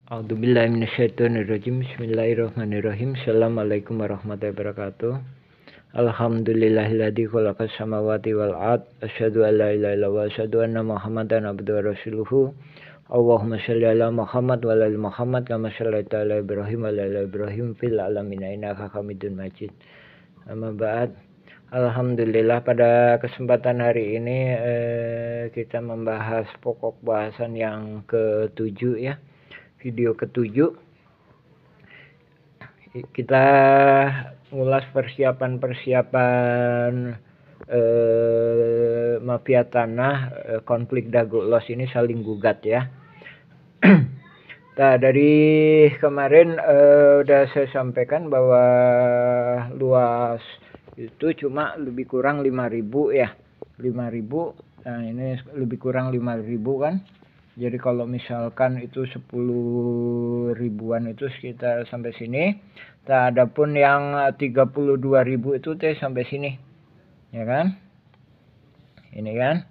A'udzubillahi minasyaitonirrajim. Bismillahirrahmanirrahim. Assalamualaikum warahmatullahi wabarakatuh. Alhamdulillahilladzi khalaqas samawati wal ard. Asyhadu an la ilaha illallah wa asyhadu anna Muhammadan abduhu wa rasuluhu. Allahumma shalli ala Muhammad wa ala ali Muhammad kama shallaita ala Ibrahim wa ala ali Ibrahim fil alamin innaka Hamidum Majid. Amma ba'd. Alhamdulillah, pada kesempatan hari ini kita membahas pokok bahasan yang ke-7 ya. Video ke-7 kita ngulas persiapan mafia tanah, konflik Dago Los ini saling gugat ya. Nah, dari kemarin udah saya sampaikan bahwa luas itu cuma lebih kurang 5.000 ya, 5.000. Nah, ini lebih kurang 5.000 kan. Jadi kalau misalkan itu 10 ribuan itu sekitar sampai sini. Nah, adapun yang 32.000 itu teh sampai sini. Ya kan? Ini kan?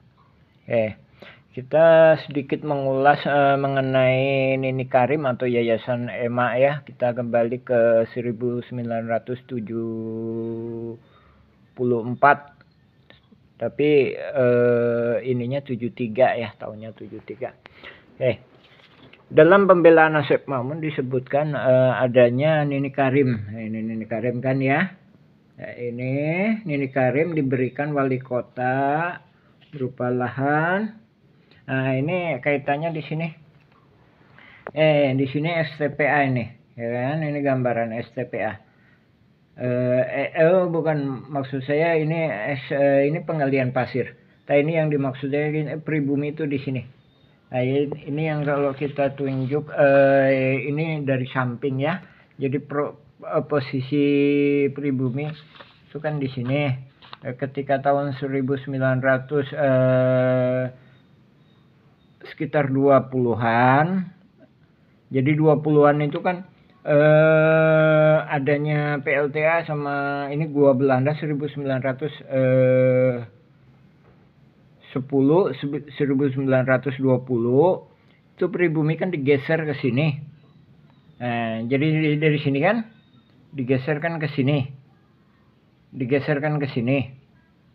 Kita sedikit mengulas mengenai Nini Karim atau Yayasan EMA ya. Kita kembali ke 1974. Tapi ininya 73 ya, tahunnya 73. Dalam pembelaan Asep Mamun disebutkan adanya Nini Karim. Ini Nini Karim kan ya. Ini Nini Karim diberikan wali kota berupa lahan. Nah, ini kaitannya di sini. Di sini STPA ini, ya kan? Ini gambaran STPA. Bukan, maksud saya ini penggalian pasir. Nah, ini yang dimaksudnya pribumi itu di sini. Nah, ini yang kalau kita tunjuk ini dari samping ya. Jadi posisi pribumi itu kan di sini. Ketika tahun 1900 sekitar 20-an. Jadi 20-an itu kan adanya PLTA sama ini gua Belanda 1920 itu pribumi kan digeser ke sini. Nah, jadi dari sini kan digeserkan ke sini.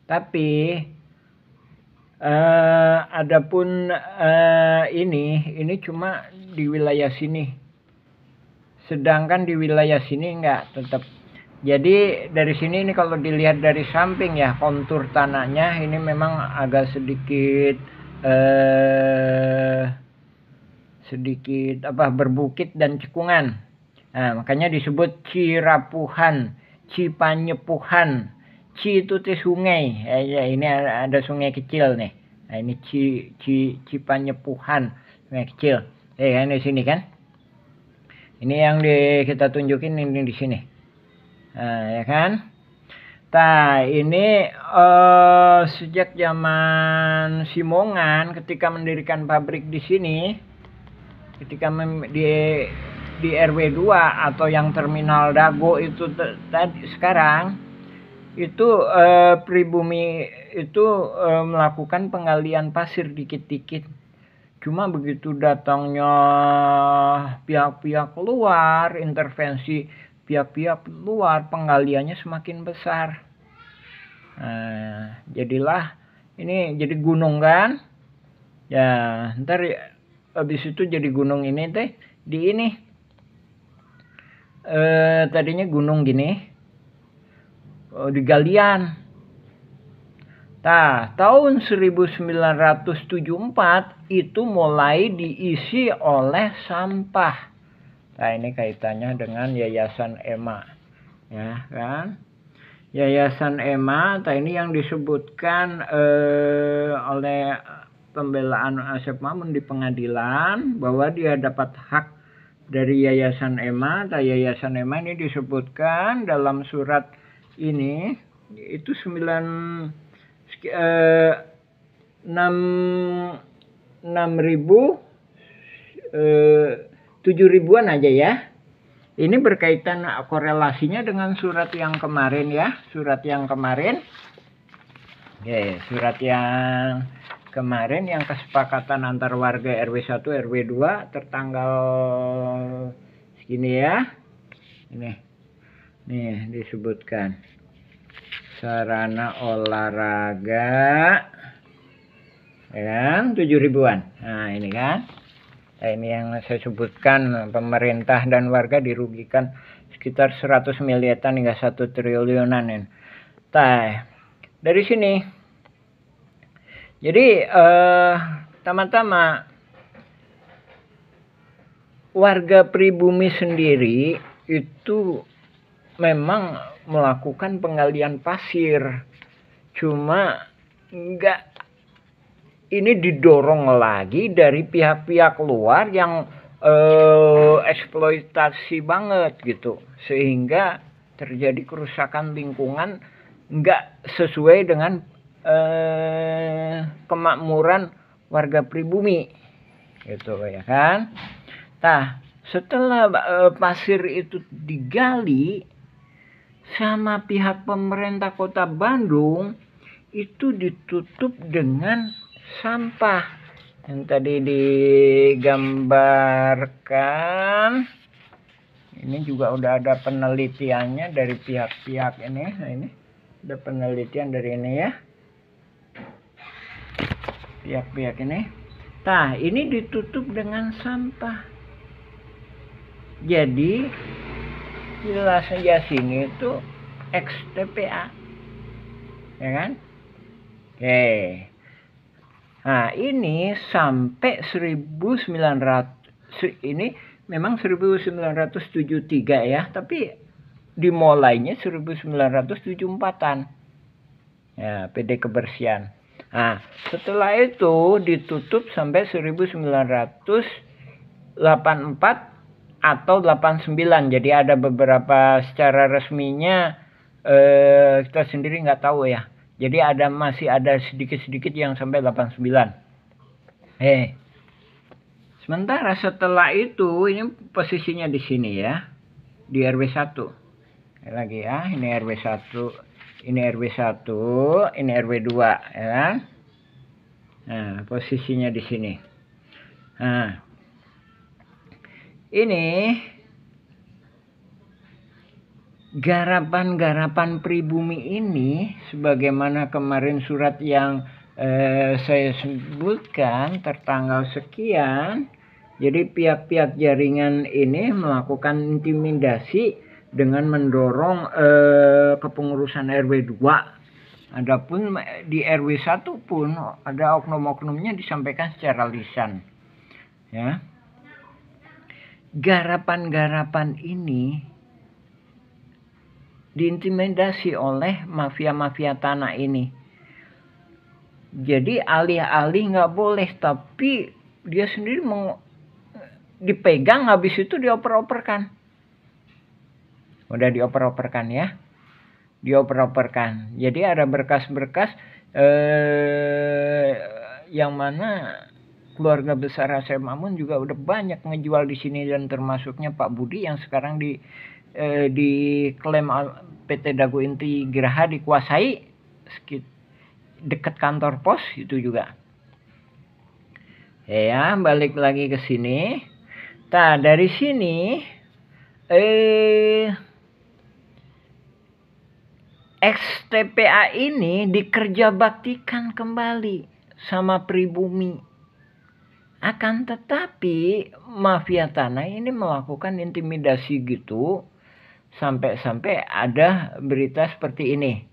Tapi adapun ini cuma di wilayah sini. Sedangkan di wilayah sini enggak, tetap. Jadi dari sini ini kalau dilihat dari samping ya, kontur tanahnya ini memang agak sedikit berbukit dan cekungan. Nah, makanya disebut Cirapuhan, Cipanyepuhan. Ci itu teh sungai. Ini ada sungai kecil nih. Nah, ini Cipanyepuhan, sungai kecil. Kan di sini kan. Ini yang kita tunjukin ini di sini. Nah, ya kan? Nah, ini sejak zaman Simongan ketika mendirikan pabrik di sini, ketika di RW 2 atau yang terminal Dago itu tadi sekarang itu pribumi itu melakukan penggalian pasir dikit-dikit. Cuma begitu datangnya pihak-pihak luar, intervensi pihak-pihak luar, penggaliannya semakin besar. Nah, jadilah ini jadi gunung kan. Ya, ntar habis itu jadi gunung ini teh di ini. Tadinya gunung gini. Di galian. Nah, tahun 1974 itu mulai diisi oleh sampah. Nah, ini kaitannya dengan Yayasan EMA. Ya kan? Yayasan EMA, nah ini yang disebutkan oleh pembelaan Asep Mamun di pengadilan bahwa dia dapat hak dari Yayasan EMA. Nah, Yayasan EMA ini disebutkan dalam surat ini itu 7.000-an aja ya. Ini berkaitan korelasinya dengan surat yang kemarin ya, surat yang kemarin yang kesepakatan antar warga RW 1 RW 2 tertanggal Ini ya. Ini. Nih disebutkan. Sarana olahraga. Ya, 7.000-an. Nah, ini kan. Nah, ini yang saya sebutkan, pemerintah dan warga dirugikan sekitar 100 miliaran hingga 1 triliunan. Nah, dari sini. Jadi, pertama-tama warga pribumi sendiri itu memang melakukan penggalian pasir. Cuma enggak, ini didorong lagi dari pihak-pihak luar yang eksploitasi banget gitu, sehingga terjadi kerusakan lingkungan enggak sesuai dengan kemakmuran warga pribumi gitu ya kan. Nah, setelah pasir itu digali sama pihak pemerintah Kota Bandung, itu ditutup dengan sampah yang tadi digambarkan. Ini juga udah ada penelitiannya dari pihak-pihak ini. Nah, ini ada penelitian dari ini ya, pihak-pihak ini. Nah, ini ditutup dengan sampah. Jadi jelas saja sini itu ex-TPA, ya kan? Oke. Nah, ini sampai 1900, ini memang 1973 ya, tapi dimulainya 1974-an. Ya, PD kebersihan. Nah, setelah itu ditutup sampai 1984 atau 89. Jadi ada beberapa secara resminya kita sendiri nggak tahu ya. Jadi masih ada sedikit-sedikit yang sampai 89. Sementara setelah itu ini posisinya di sini ya, di RW 1. Lagi ya, ini RW 1, ini RW 1, ini RW 2 ya kan? Nah, posisinya di sini. Nah, ini garapan-garapan pribumi ini, sebagaimana kemarin surat yang saya sebutkan tertanggal sekian. Jadi pihak-pihak jaringan ini melakukan intimidasi dengan mendorong kepengurusan RW 2. Adapun di RW 1 pun ada oknum-oknumnya disampaikan secara lisan. Ya. Garapan-garapan ini diintimidasi oleh mafia-mafia tanah ini. Jadi alih-alih nggak boleh, tapi dia sendiri dipegang, habis itu dioper-operkan. Udah dioper-operkan ya, dioper-operkan. Jadi ada berkas-berkas yang mana keluarga besar Hasem Amun juga udah banyak ngejual di sini, dan termasuknya Pak Budi yang sekarang diklaim PT Dago Inti Geraha dikuasai dekat kantor pos itu juga. Ya, balik lagi ke sini. Nah, dari sini ex-TPA ini dikerjabaktikan kembali sama pribumi. Akan tetapi mafia tanah ini melakukan intimidasi gitu, sampai-sampai ada berita seperti ini.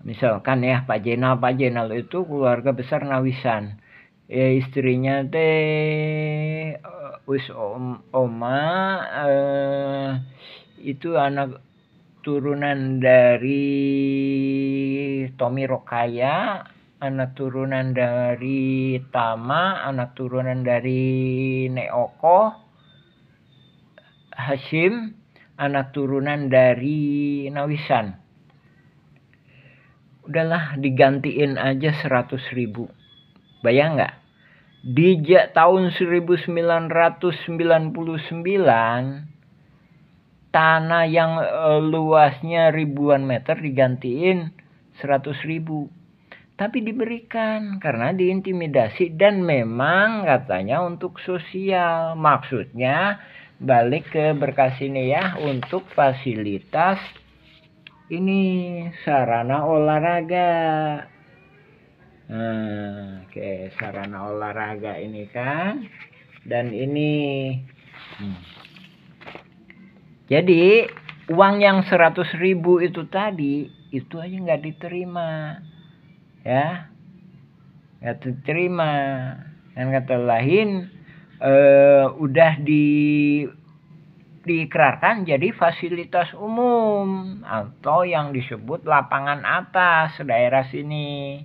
Misalkan ya, Pak Jenal itu keluarga besar Nawisan. Ya, istrinya Oma itu anak turunan dari Tommy Rokaya, anak turunan dari Tama, anak turunan dari Neoko, Hashim, anak turunan dari Nawisan. Udahlah, digantiin aja 100.000. Bayang nggak? Di tahun 1999, tanah yang luasnya ribuan meter digantiin 100.000. Tapi diberikan karena diintimidasi, dan memang katanya untuk sosial. Maksudnya balik ke berkas ini ya, untuk fasilitas ini sarana olahraga. Nah, oke, sarana olahraga ini kan, dan ini jadi uang yang 100.000 itu tadi itu aja nggak diterima ya, nggak diterima. Dan kata lain udah diikrarkan jadi fasilitas umum atau yang disebut lapangan atas daerah sini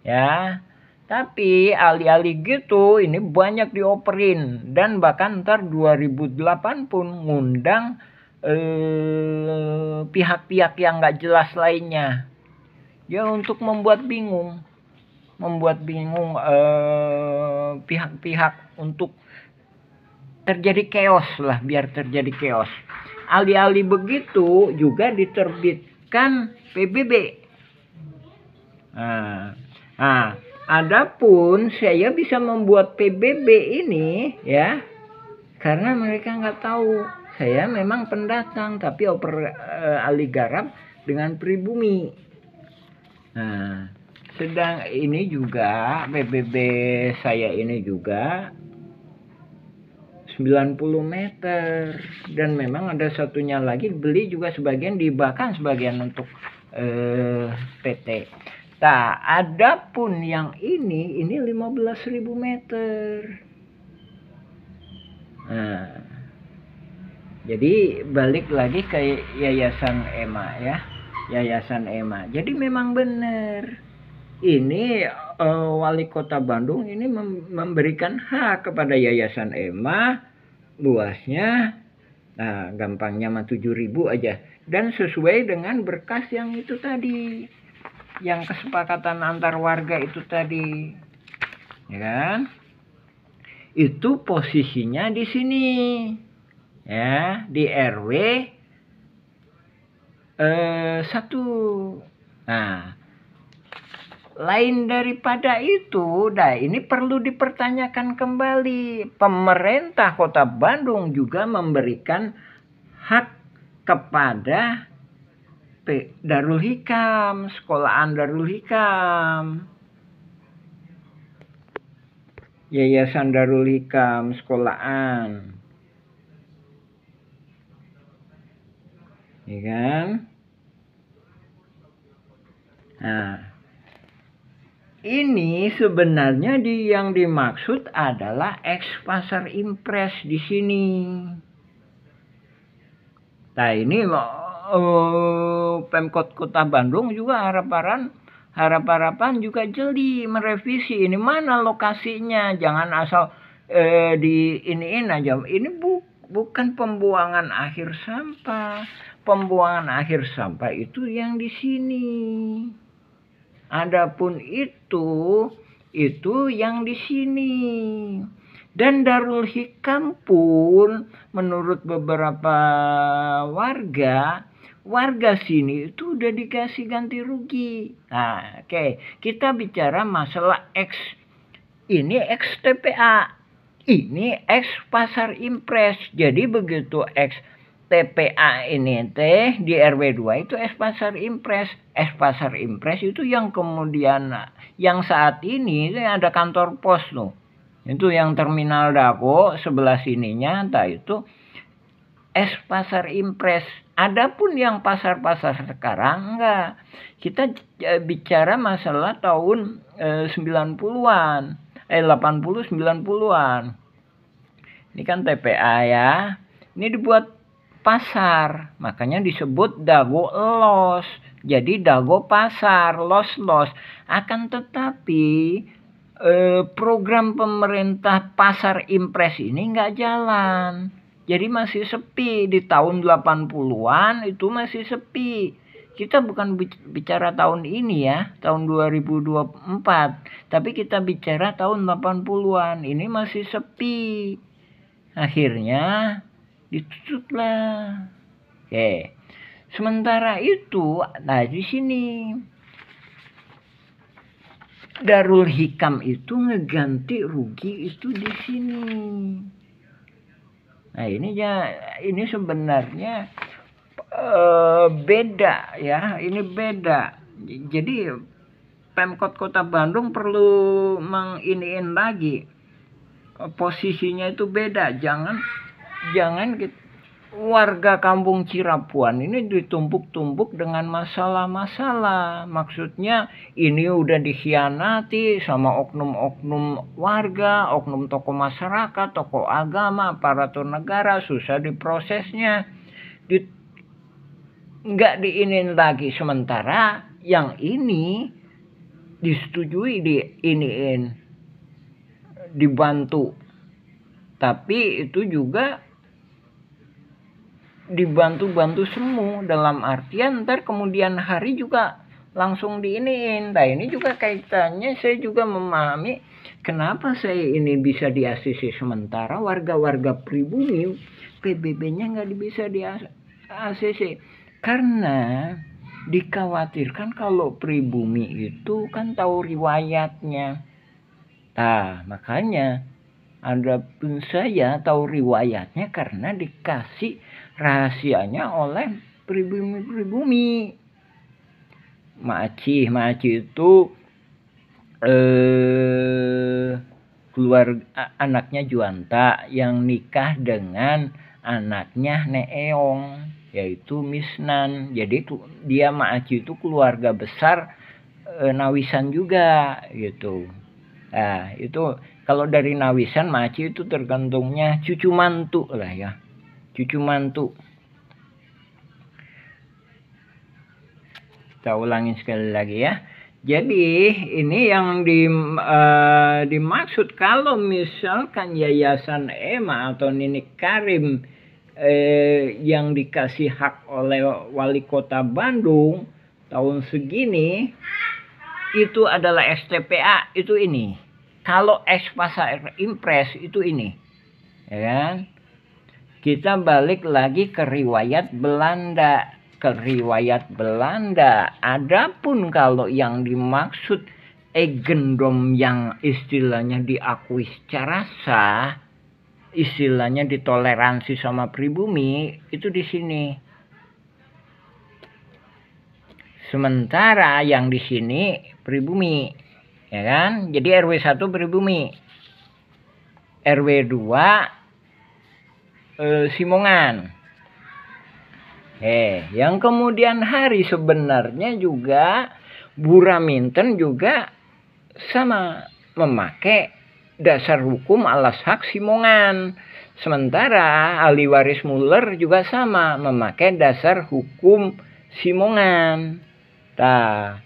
ya. Tapi alih-alih gitu ini banyak dioperin, dan bahkan ntar 2008 pun ngundang pihak-pihak yang nggak jelas lainnya ya, untuk membuat bingung pihak-pihak untuk terjadi chaos lah, biar terjadi chaos. Alih-alih begitu juga diterbitkan PBB. Nah, adapun saya bisa membuat PBB ini ya karena mereka nggak tahu saya memang pendatang tapi alih garap dengan pribumi. Nah, sedang ini juga PBB saya ini juga 90 meter, dan memang ada satunya lagi beli juga, sebagian dibahkan sebagian untuk PT. Nah, adapun yang ini 15.000 meter. Nah, jadi balik lagi ke Yayasan EMA ya, Yayasan EMA. Jadi memang benar ini Wali Kota Bandung ini memberikan hak kepada Yayasan EMA luasnya, nah gampangnya mah 7.000 aja, dan sesuai dengan berkas yang itu tadi, yang kesepakatan antar warga itu tadi ya kan. Itu posisinya di sini ya, di RW 1. Nah, lain daripada itu, ini perlu dipertanyakan kembali. Pemerintah Kota Bandung juga memberikan hak kepada Darul Hikam, sekolahan Darul Hikam, Yayasan Darul Hikam sekolahan, ya kan? Nah, ini sebenarnya yang dimaksud adalah ex Pasar Impres di sini. Nah, ini Pemkot Kota Bandung juga harapan juga jeli merevisi ini mana lokasinya, jangan asal di iniin aja. Ini bukan pembuangan akhir sampah. Pembuangan akhir sampah itu yang di sini. Adapun itu yang di sini. Dan Darul Hikam pun menurut beberapa warga sini itu udah dikasih ganti rugi. Nah, oke. Kita bicara masalah ini ex TPA, ini ex Pasar Impres. Jadi begitu ex TPA ini di RW 2 itu ex Pasar Impres. Ex Pasar Impres itu yang kemudian yang saat ini ada kantor pos loh. Itu yang terminal Dago sebelah sininya, entah itu es Pasar Impres. Adapun yang pasar-pasar sekarang enggak. Kita bicara masalah tahun 90-an, 80 90-an. Ini kan TPA ya. Ini dibuat pasar, makanya disebut Dago Los. Jadi Dago pasar, los. Akan tetapi program pemerintah Pasar Impres ini nggak jalan. Jadi masih sepi. Di tahun 80-an itu masih sepi. Kita bukan bicara tahun ini ya, tahun 2024. Tapi kita bicara tahun 80-an. Ini masih sepi. Akhirnya ditutup lah. Oke. Sementara itu, nah di sini Darul Hikam itu ngeganti rugi itu di sini. Nah, ini sebenarnya beda ya, ini beda. Jadi Pemkot Kota Bandung perlu menginiin lagi, posisinya itu beda. Jangan warga kampung Cirapuan ini ditumpuk-tumpuk dengan masalah-masalah. Maksudnya ini udah dikhianati sama oknum-oknum warga, oknum tokoh masyarakat, tokoh agama, aparatur negara, susah diprosesnya. Nggak diinin lagi, sementara yang ini disetujui, dibantu. Tapi itu juga dibantu semua, dalam artian ntar kemudian hari juga langsung diiniin. Nah, ini juga kaitannya, saya juga memahami kenapa saya ini bisa di ACC sementara warga-warga pribumi PBB-nya nggak bisa di ACC, karena dikhawatirkan kalau pribumi itu kan tahu riwayatnya. Nah, makanya adapun saya tahu riwayatnya karena dikasih rahasianya oleh pribumi. Mak Aci itu anaknya Juanta yang nikah dengan anaknya Neeong, yaitu Misnan. Jadi dia Mak Aci itu keluarga besar Nawisan juga gitu. Nah, itu kalau dari Nawisan Mak Aci itu tergantungnya cucu mantu lah ya. Cucu mantu. Kita ulangin sekali lagi ya. Jadi ini yang dimaksud kalau misalkan Yayasan Ema atau Nini Karim yang dikasih hak oleh Wali Kota Bandung tahun segini itu adalah STPA, itu ini. Kalau ex pasar impres itu ini, ya kan? Kita balik lagi ke riwayat Belanda. Adapun kalau yang dimaksud eigendom yang istilahnya diakui secara sah, istilahnya ditoleransi sama pribumi, itu di sini. Sementara yang di sini pribumi, ya kan? Jadi RW 1 pribumi, RW 2 Simongan. Yang kemudian hari sebenarnya juga Buraminten juga sama memakai dasar hukum alas hak Simongan. Sementara ahli waris Muller juga sama memakai dasar hukum Simongan. Nah,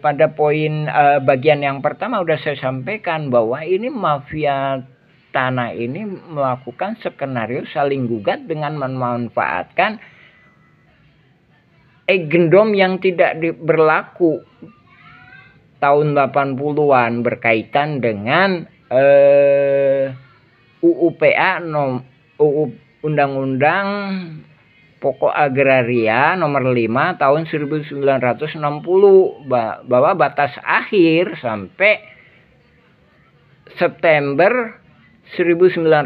pada poin bagian yang pertama udah saya sampaikan bahwa ini mafia tanah ini melakukan skenario saling gugat dengan memanfaatkan eigendom yang tidak berlaku tahun 80-an berkaitan dengan UUPA Undang-Undang Pokok Agraria nomor 5 tahun 1960 bahwa batas akhir sampai September 1980,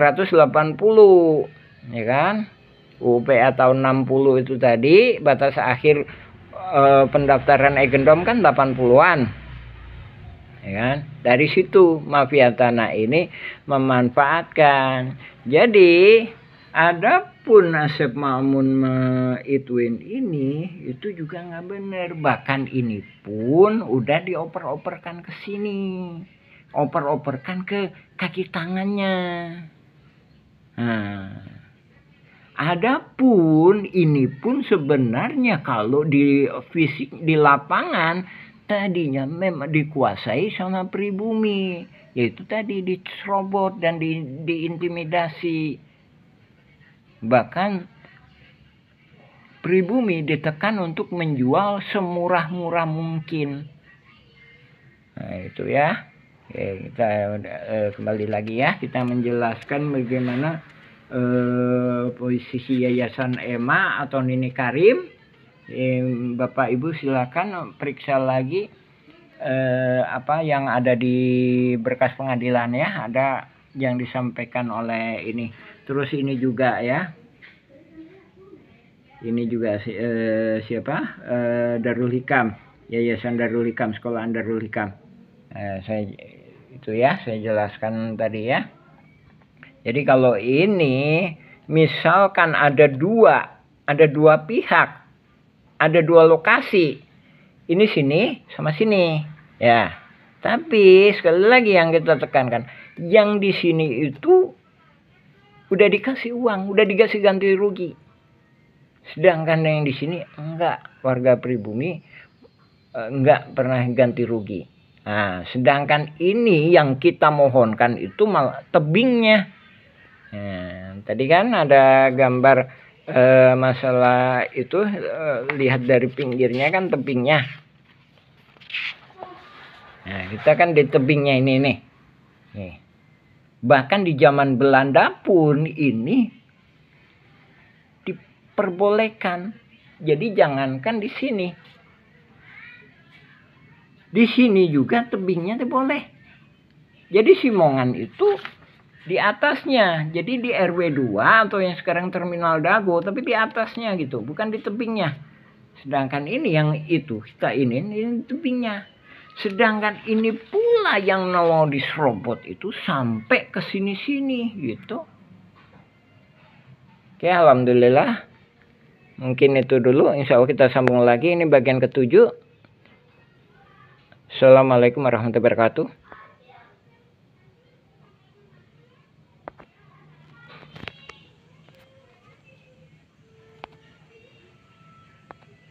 ya kan? UPA tahun 60 itu tadi batas akhir pendaftaran eigendom kan 80-an. Ya kan? Dari situ mafia tanah ini memanfaatkan. Jadi adapun Asep Ma'mun ituin ini itu juga nggak benar. Bahkan ini pun udah dioper-operkan ke sini. Oper-operkan ke kaki tangannya. Nah, adapun ini pun sebenarnya kalau di fisik di lapangan tadinya memang dikuasai sama pribumi, yaitu tadi dicerobot dan diintimidasi. Bahkan pribumi ditekan untuk menjual semurah-murah mungkin. Nah, itu ya. Oke, kita kembali lagi ya, kita menjelaskan bagaimana posisi Yayasan Ema atau Nini Karim. Bapak Ibu silakan periksa lagi apa yang ada di berkas pengadilan ya, ada yang disampaikan oleh ini Terus ini juga ya. Ini juga siapa? Darul Hikam, Yayasan Darul Hikam, Sekolahan Darul Hikam. Saya jelaskan tadi ya. Jadi kalau ini misalkan ada dua pihak, ada dua lokasi, ini sini sama sini ya. Tapi sekali lagi yang kita tekankan, yang di sini itu udah dikasih uang, udah dikasih ganti rugi. Sedangkan yang di sini enggak, warga pribumi enggak pernah ganti rugi. Nah, sedangkan ini yang kita mohonkan itu malah tebingnya. Nah, tadi kan ada gambar masalah itu, lihat dari pinggirnya kan tebingnya. Nah, kita kan di tebingnya ini nih. Bahkan di zaman Belanda pun ini diperbolehkan. Jadi jangankan di sini. Di sini juga tebingnya boleh. Jadi Simongan itu di atasnya. Jadi di RW 2 atau yang sekarang Terminal Dago, tapi di atasnya gitu, bukan di tebingnya. Sedangkan ini yang itu kita ini tebingnya. Sedangkan ini pula yang mau diserobot itu sampai ke sini-sini gitu. Oke, alhamdulillah. Mungkin itu dulu. Insya Allah kita sambung lagi. Ini bagian ke-7. Assalamualaikum warahmatullahi wabarakatuh.